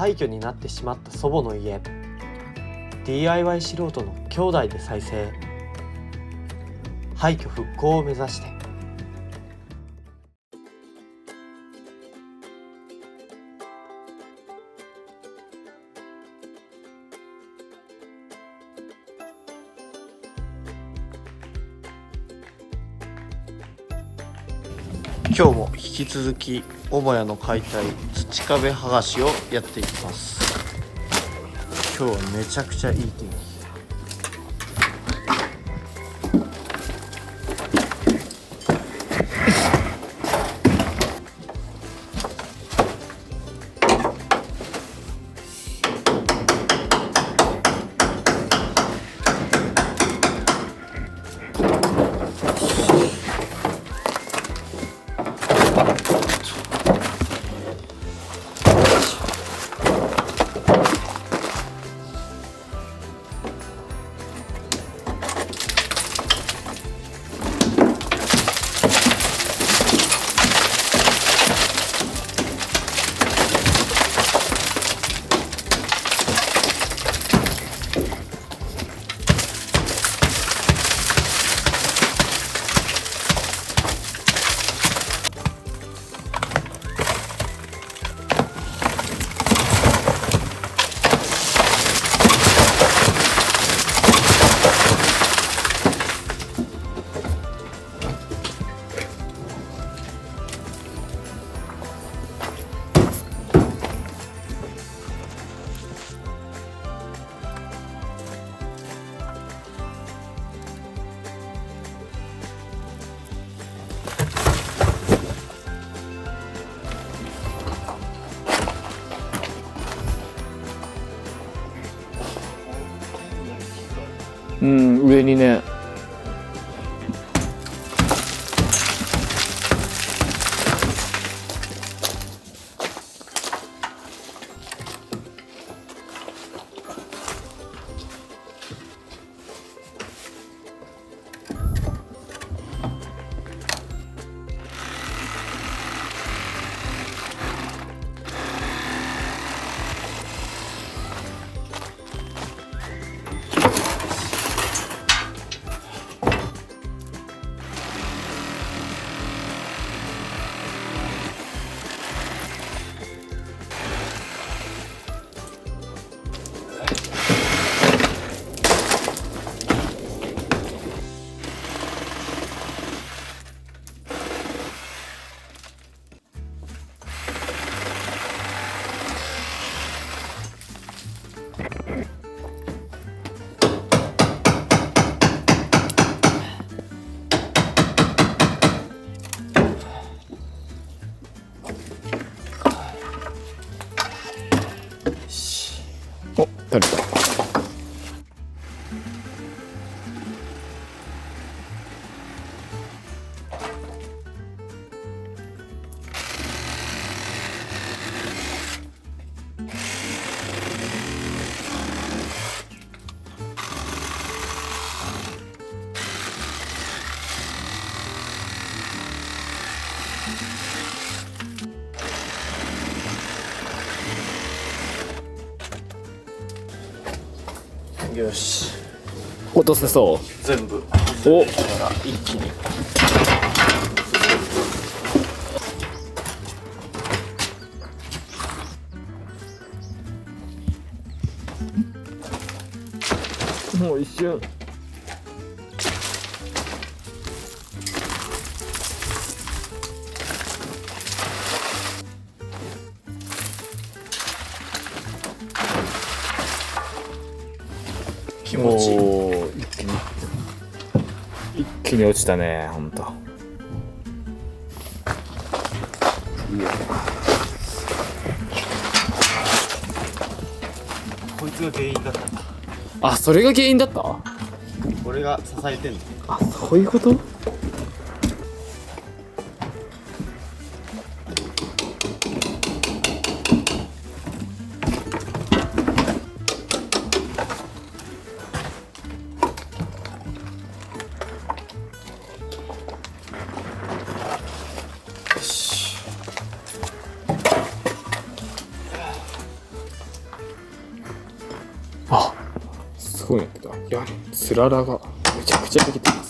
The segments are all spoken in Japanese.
廃墟になってしまった祖母の家。 DIY 素人の兄弟で再生。廃墟復興を目指して。今日も引き続き母屋の解体土壁剥がしをやっていきます。今日はめちゃくちゃいい天気。上にね。お、取れた。よし、落とせそう。全部お、一気に。もう一瞬。気持ちいい。一気に落ちたね、ほんと。こいつが原因だった。あ、それが原因だった。俺が支えてんの。あ、そういうこと。ごいんだけど、いや、つららがめちゃくちゃできてます。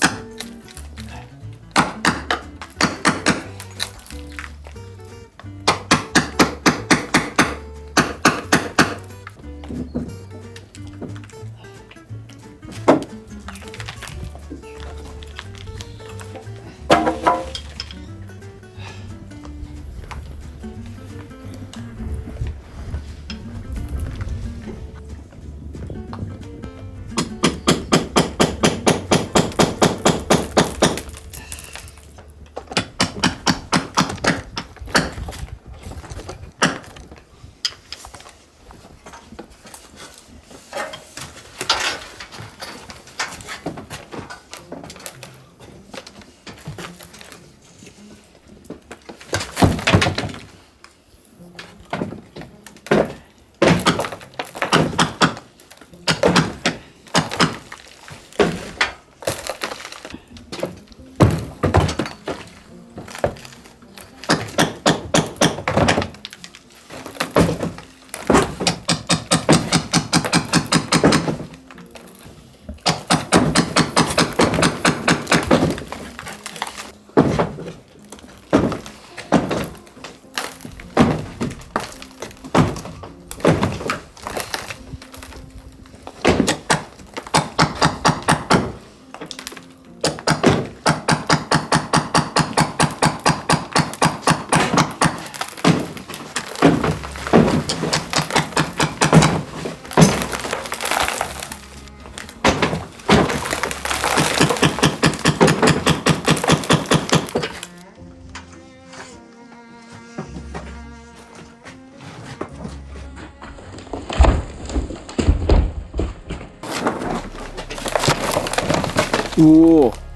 うおー。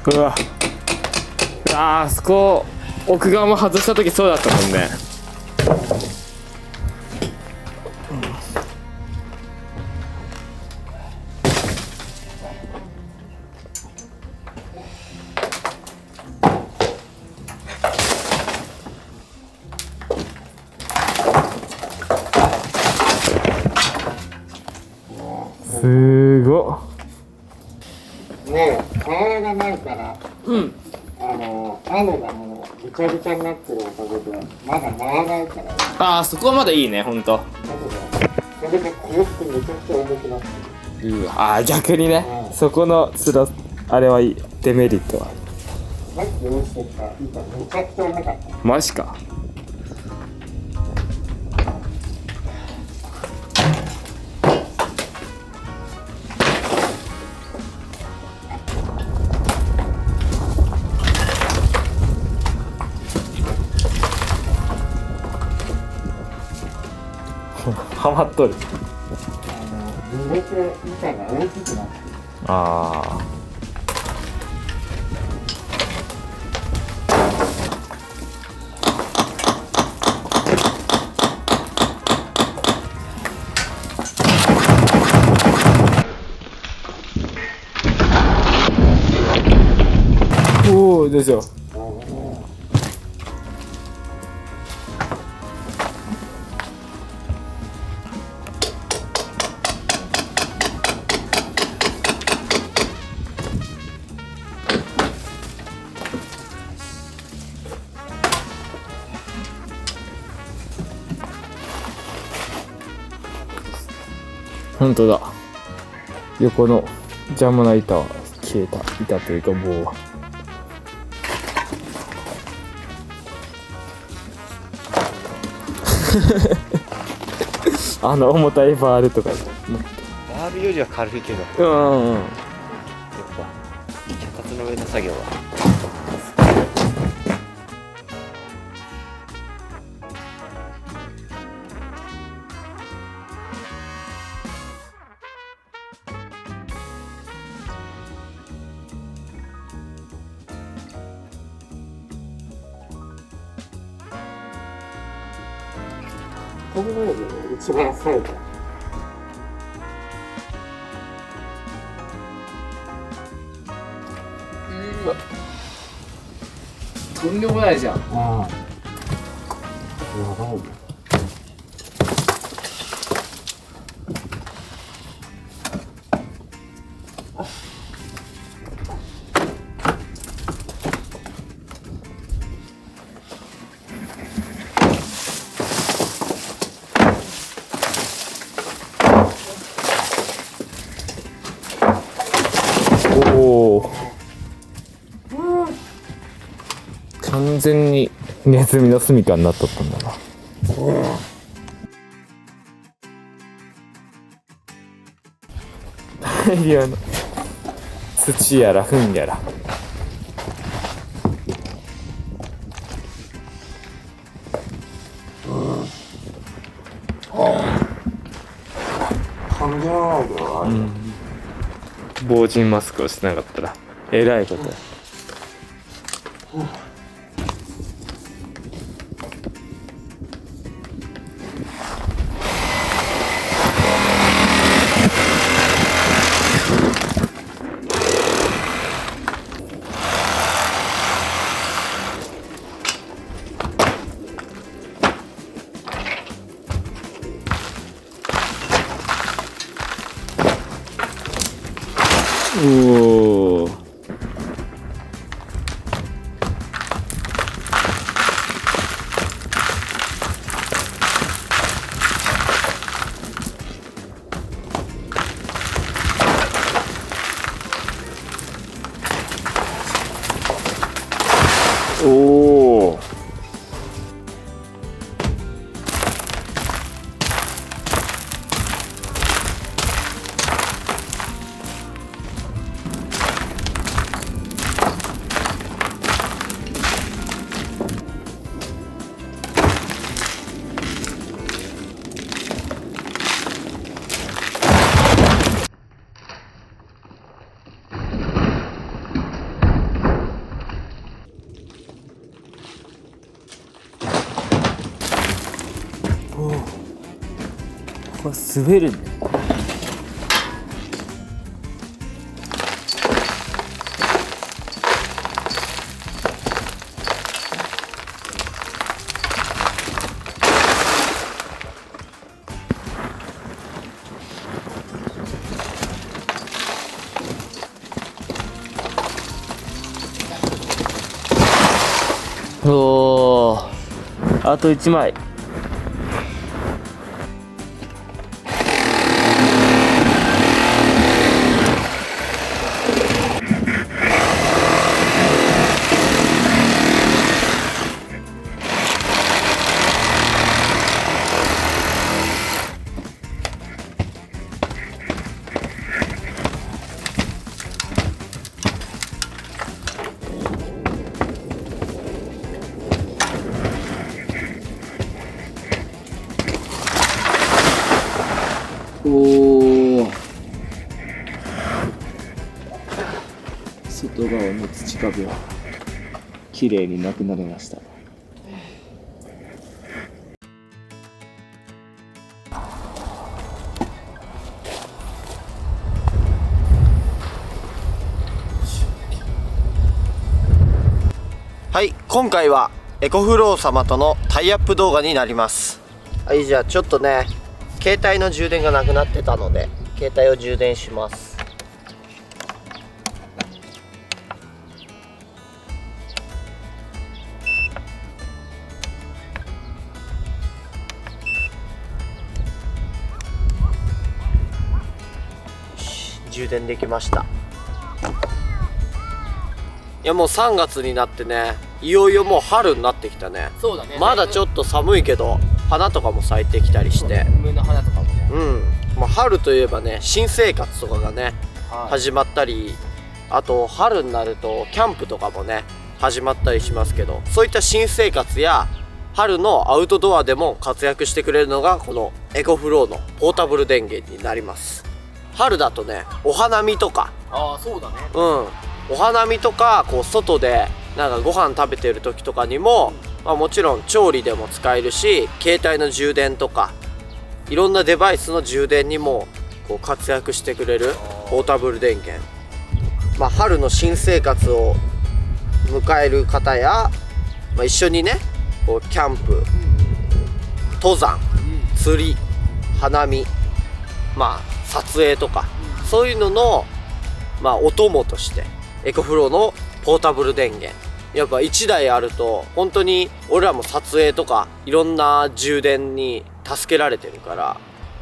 うわ、あそこ奥側も外した時そうだったもんね。すごっ。ねえ、瓦がないから、雨がもうぐちゃぐちゃになってるおかげで、まだならないから、ああ、そこはまだいいね、ほんと。だけど、それでこってめちゃくちゃ重くなってる。うわ、ああ、逆にね、うんそこのあれはいい、デメリットは。さっき用意してた板めちゃくちゃ重かった。マジか。ハマっとる。濡れて板が大きくなってる。ああ。おお、どうしよう。本当だ。横の邪魔な板は消えた。板というか棒は。重たいバールとか。バールよりは軽いけど、うん。やっぱ脚立の上の作業はこの上で一番最後。とんでもないじゃん。やばいよ。おお。完全にネズミの住処になっとったんだな。大量の土やら糞やら。とんでもない量ある。防塵マスクをしてなかったらえらいことや。おお。おお。これ滑るね。おー、あと1枚。おお。外側の土壁は綺麗になくなりました。はい、今回はエコフロー様とのタイアップ動画になります。はい、じゃあちょっとね、携帯の充電がなくなってたので携帯を充電します。よし、充電できました。いやもう3月になってね、いよいよもう春になってきたね。そうだね。まだちょっと寒いけど花とかも咲いてきたりして、梅の花とかもね。まあ、春といえばね、新生活とかがね、はい、始まったり、あと春になるとキャンプとかもね始まったりしますけど、そういった新生活や春のアウトドアでも活躍してくれるのがこのエコフローのポータブル電源になります。春だとね、お花見とか、ああそうだね。お花見とかこう外でなんかご飯食べてる時とかにも、まあ、もちろん調理でも使えるし、携帯の充電とかいろんなデバイスの充電にもこう活躍してくれるポータブル電源。まあ、春の新生活を迎える方や一緒にねこうキャンプ、登山、釣り、花見、撮影とか、そういうののお供としてエコフローのポータブル電源、やっぱ1台あると本当に俺らも撮影とかいろんな充電に助けられてるから、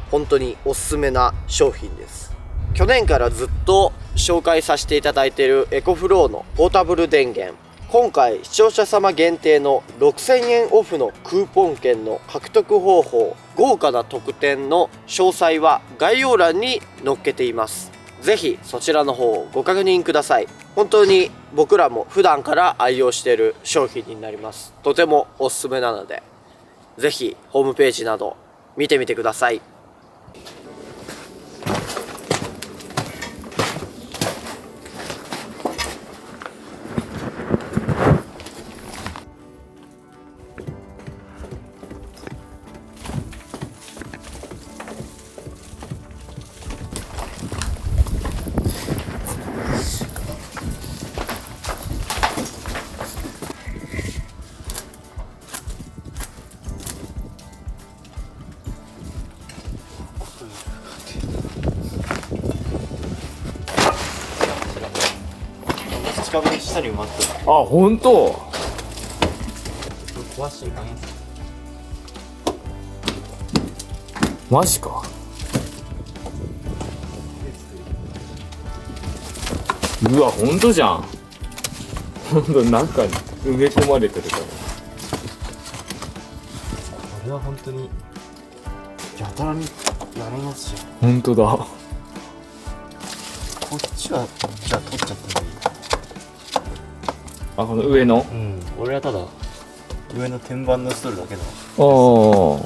本当におすすめな商品です。去年からずっと紹介させていただいているエコフローのポータブル電源、今回視聴者様限定の6000円オフのクーポン券の獲得方法、豪華な特典の詳細は概要欄に載っけています。ぜひそちらの方をご確認ください。本当に僕らも普段から愛用している商品になります。とてもおすすめなので、ぜひホームページなど見てみてください。近くに下に埋まってる。あ、ほんと。壊しちゃいかんやつ。マジか。うわ、ほんとじゃん。ほんと中に埋め込まれてるから。これは本当にやたらにやれますよ。ほんとだ。こっちはじゃあ取っちゃってもいい。あ、この上の。うん。俺はただ上の天板のストールだけだ。おー。こ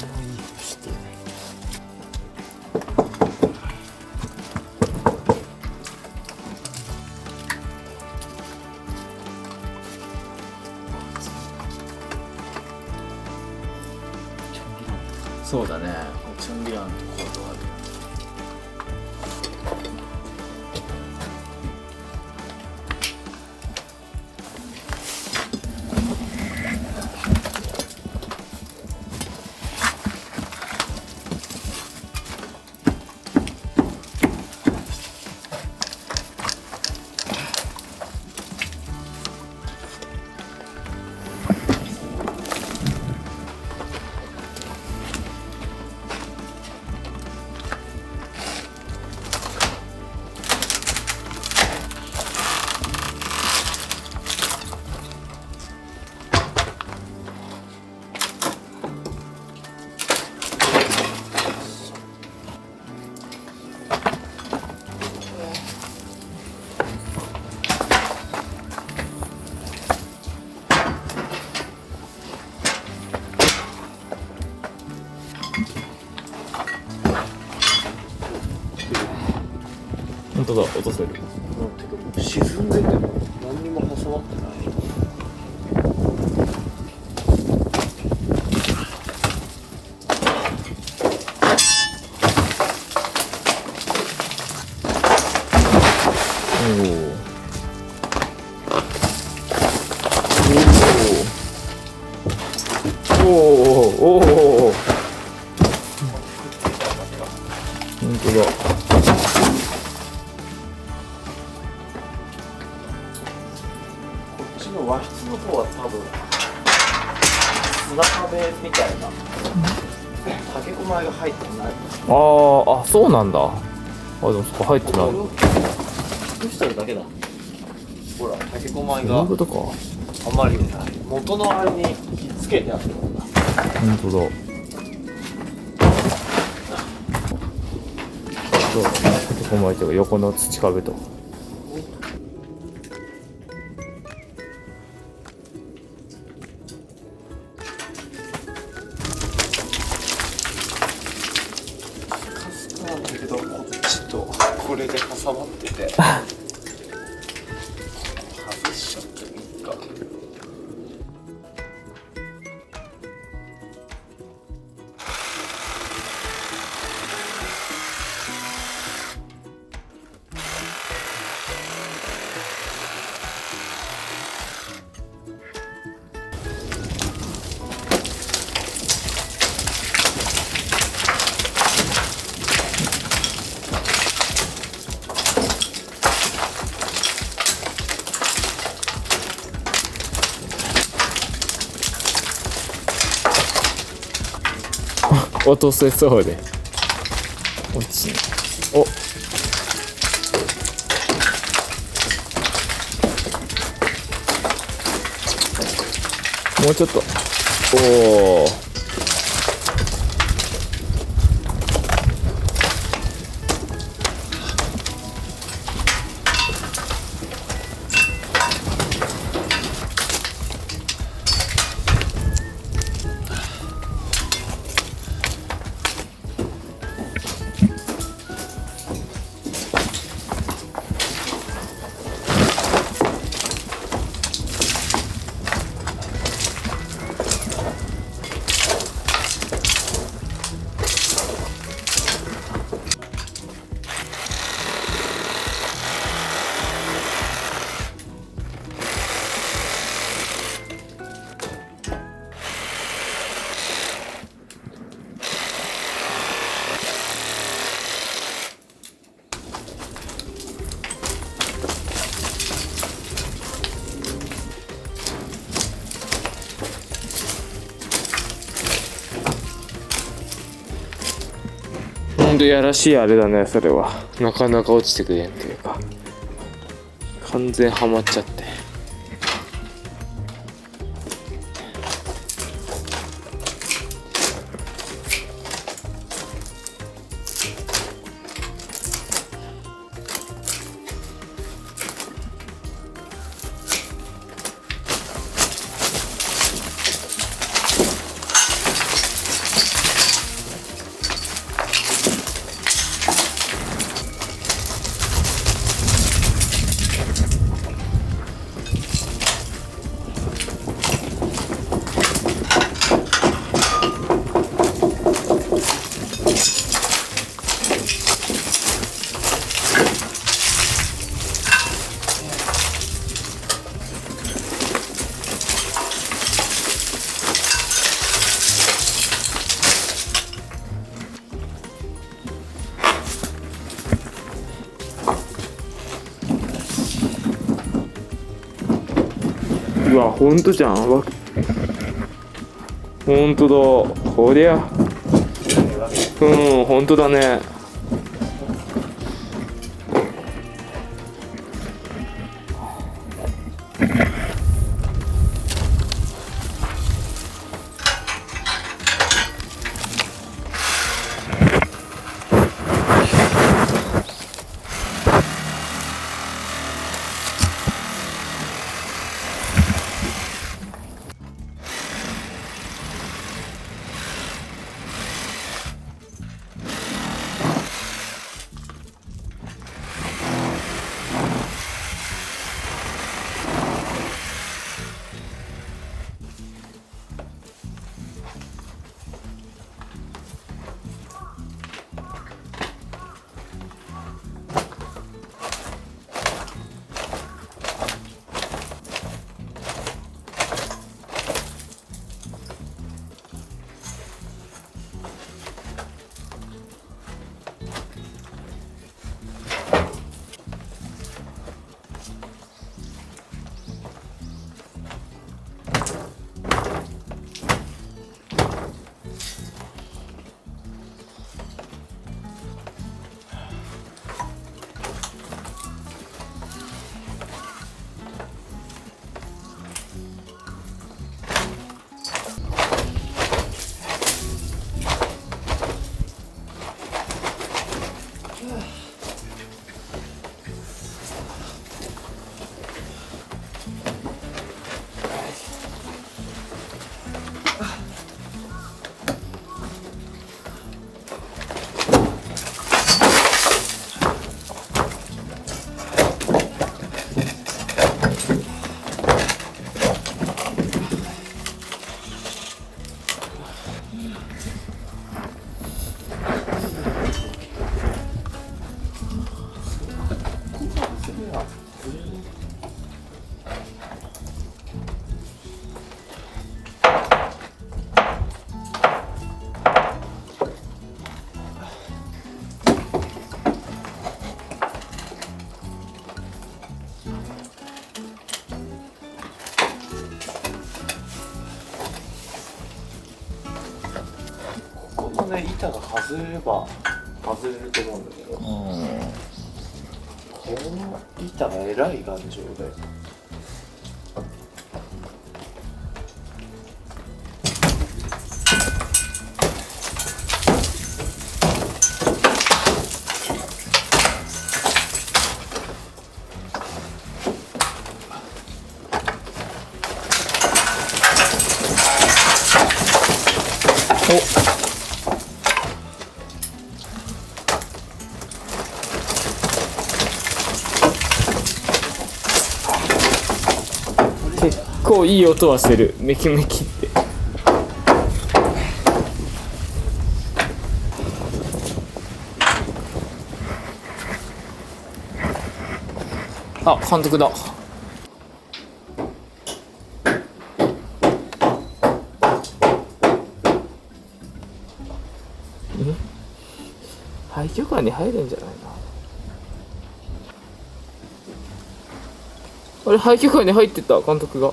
れはいいとして。そうだね。チャンビランとコートある。本当だ、落とせる。沈んでても何にも挟まってない。おおおお。本当だ。こっちの和室の方は多分砂壁みたいな竹こまが入ってない。あ、そうなんだ。でもそこ入ってない。隠してるだけだ。ほら竹こまそういがうことか。あまり元のあれにひっつけてあるんだ。本当だ。そう、竹こまいてる横の土壁と。かすかなんだけど、こっちとこれで挟まってて外しちゃってもいいか。落とせそうで落ちない。お、もうちょっと。おお、ほんとやらしいあれだね。それはなかなか落ちてくれんというか、完全ハマっちゃって。うわ、ほんとじゃん。ほんとだ。こりゃ、ほんとだね。外れれば外れると思うんだけど、この板がえらい頑丈で。結構いい音はする。メキメキって。あ、監督だ。廃墟館に入るんじゃないの？あれ、廃墟館に入ってた、監督が。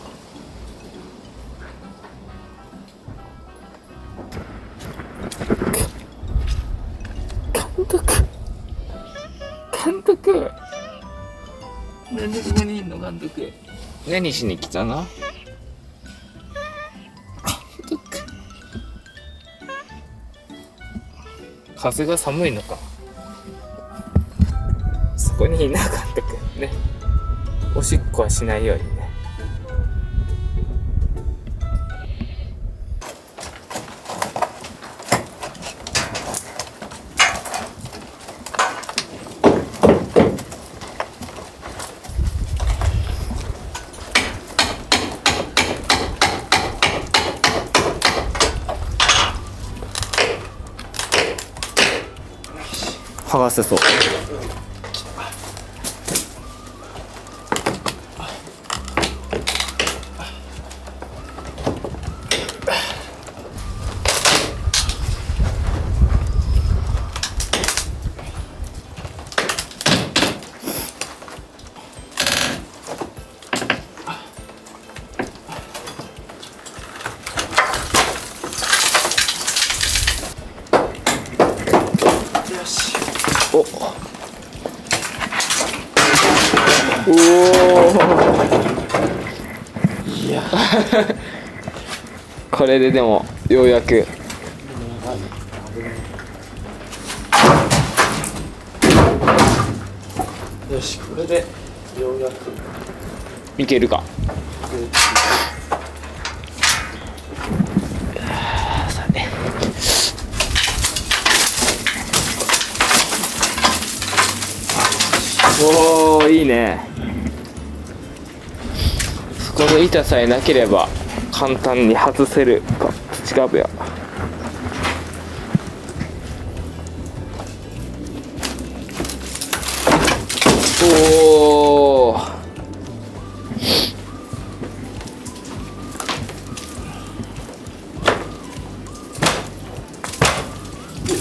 監督なんでここにいんの？監督何しに来たの？監督風が寒いのか。そこにいな、監督ね。おしっこはしないようにね。剥がせそう。おおいやこれででもようやくよし、これでようやくいけるか。おー、いいね。そこの板さえなければ簡単に外せるか。土壁や。おー、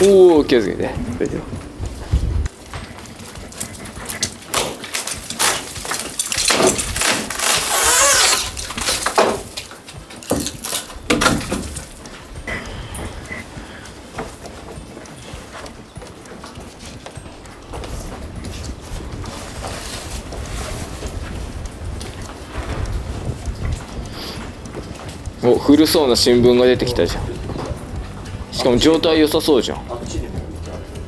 おー、気をつけて。大丈夫。お、古そうな新聞が出てきたじゃん。しかも状態良さそうじゃん。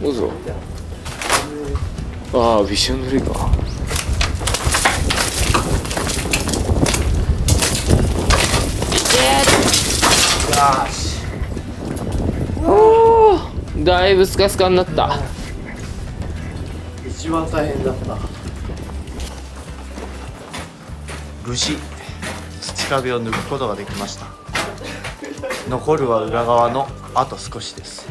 どうぞ。ああ、びしょ濡れか。おー、だいぶスカスカになった。一番大変だった。無事土壁を抜くことができました。残るは裏側のあと少しです。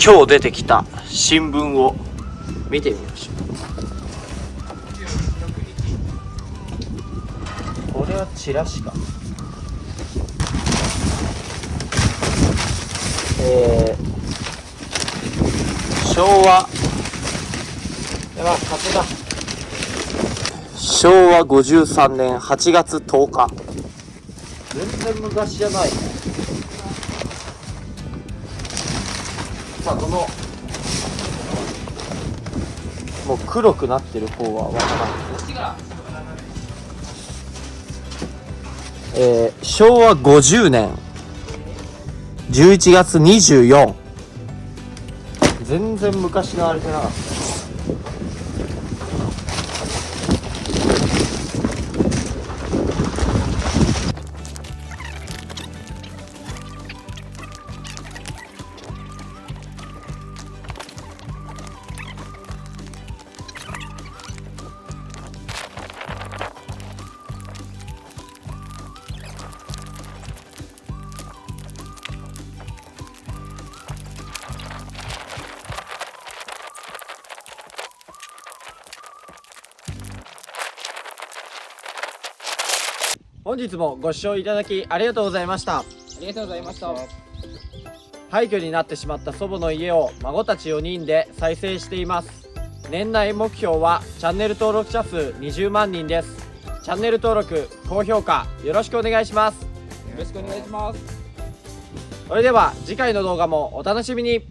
今日出てきた新聞を見てみましょう。これはチラシか。昭和風だ。昭和53年8月10日。全然昔じゃないね。さあこのもう黒くなってる方はわからない。昭和50年11月24。全然昔のあれじゃなかった。本日もご視聴いただきありがとうございました。ありがとうございました。廃墟になってしまった祖母の家を孫たち4人で再生しています。年内目標はチャンネル登録者数20万人です。チャンネル登録、高評価よろしくお願いします。よろしくお願いします。それでは次回の動画もお楽しみに。